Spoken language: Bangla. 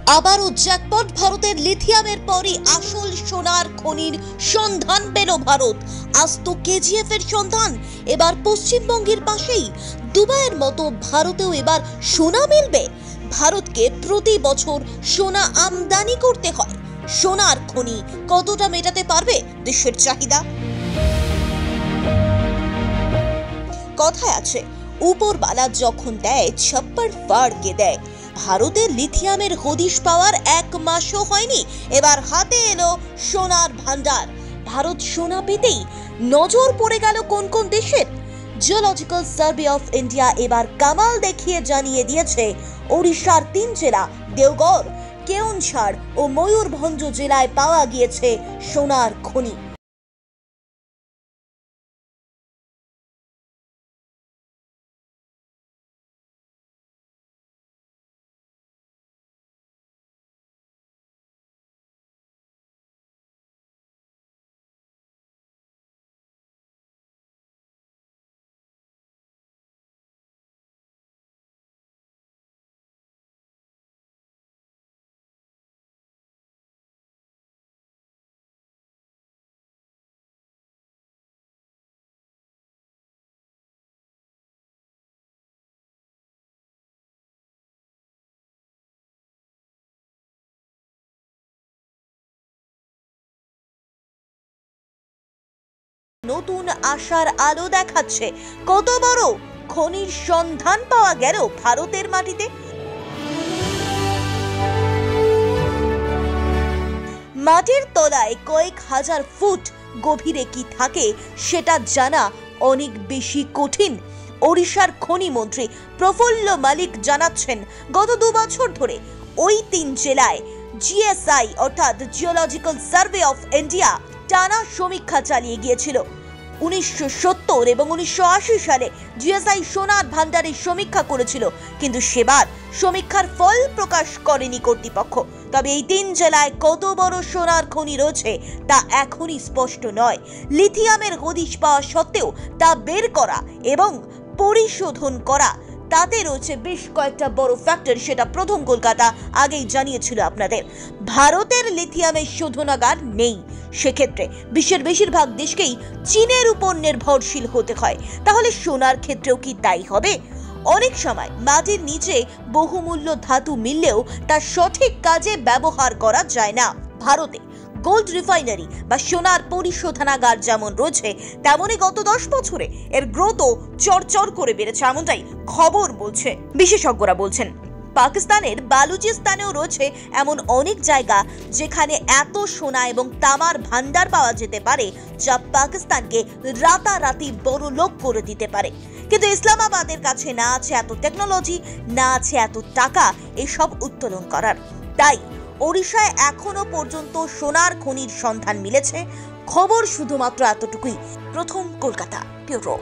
আবারও জ্যাকপট। ভারতের লিথিয়ামের পরই আসল সোনার খনির সন্ধান পেল ভারত। আস্ত কেজিএফ এর সন্ধান এবার পশ্চিমবঙ্গের পাশেই। দুবাইয়ের মতো ভারতেও এবার সোনা মিলবে। ভারতকে প্রতি বছর সোনা আমদানি করতে হয়। সোনার খনি কতটা মেটাতে পারবে দেশের চাহিদা? কথায় আছে, উপরবালা যখন দেয় ছাপ্পার ফাড়কে দেয়। ভারতের লিথিয়ামের হদিশ পাওয়ার 1 মাসও হয়নি, এবার হাতে এলো সোনার ভান্ডার। ভারত সোনা পেতেই নজর পড়ে গেল কোন কোন দেশের। জিওলজিক্যাল সার্ভে অফ ইন্ডিয়া এবার কামাল দেখিয়ে জানিয়ে দিয়েছে, ওড়িশার 3 জেলা দেওঘর, কেওনঝাড় ও ময়ূরভঞ্জ জেলায় পাওয়া গিয়েছে সোনার খনি। নতুন আশার আলো দেখাচ্ছে। কত বড় খনির সন্ধান পাওয়া গেল ভারতের মাটিতে। মাটির তলায় কয়েক হাজার ফুট গভীরে কি থাকে সেটা জানা অনেক বেশি কঠিন। ওড়িশার খনি মন্ত্রী প্রফুল্ল মালিক জানাচ্ছেন, গত 2 বছর ধরে ওই 3 জেলায় জিএসআই অর্থাৎ জিওলজিক্যাল সার্ভে অফ ইন্ডিয়া টানা সমীক্ষা চালিয়ে গিয়েছিল। 1970 এবং 1980 সালে জিএসআই সোনার ভান্ডারের সমীক্ষা করেছিল, কিন্তু সেবার সমীক্ষার ফল প্রকাশ করেনি কর্তৃপক্ষ। তবে এই 3 জেলায় কত বড় সোনার খনি রয়েছে তা এখনই স্পষ্ট নয়। লিথিয়ামের হদিশ পাওয়া সত্ত্বেও তা বের করা এবং পরিশোধন করা, তাতে রয়েছে বেশ কয়েকটা বড় ফ্যাক্টর। সেটা প্রথম কলকাতা আগেই জানিয়েছিল আপনাদের। ভারতের লিথিয়ামের শোধনাগার নেই, সেক্ষেত্রে বিশ্বের বেশিরভাগ দেশকেই চীনের উপর নির্ভরশীল হতে হয়। তাহলে সোনার ক্ষেত্রেও কি তাই হবে? অনেক সময় মাটির নিচে বহুমূল্য ধাতু মিললেও তা সঠিক কাজে ব্যবহার করা যায় না। ভারতে গোল্ড রিফাইনারি বা সোনার পরিশোধনাগার যেমন রয়েছে, তেমনই গত 10 বছরে এর গ্রোথও চরচর করে বেড়েছে, এমনটাই খবর বলছে। বিশেষজ্ঞরা বলছেন, পাকিস্তানের বালুচিস্তানেও রয়েছে এমন অনেক জায়গা যেখানে এত সোনা এবং তামার ভান্ডার পাওয়া যেতে পারে যা পাকিস্তানকে রাতারাতি বড় লোক করে দিতে পারে। কিন্তু ইসলামাবাদের কাছে না আছে এত টেকনোলজি, না আছে এত টাকা এসব উত্তোলন করার। তাই ওড়িশায় এখনো পর্যন্ত সোনার খনির সন্ধান মিলেছে। খবর শুধুমাত্র এতটুকুই। প্রথম কলকাতা ব্যুরো।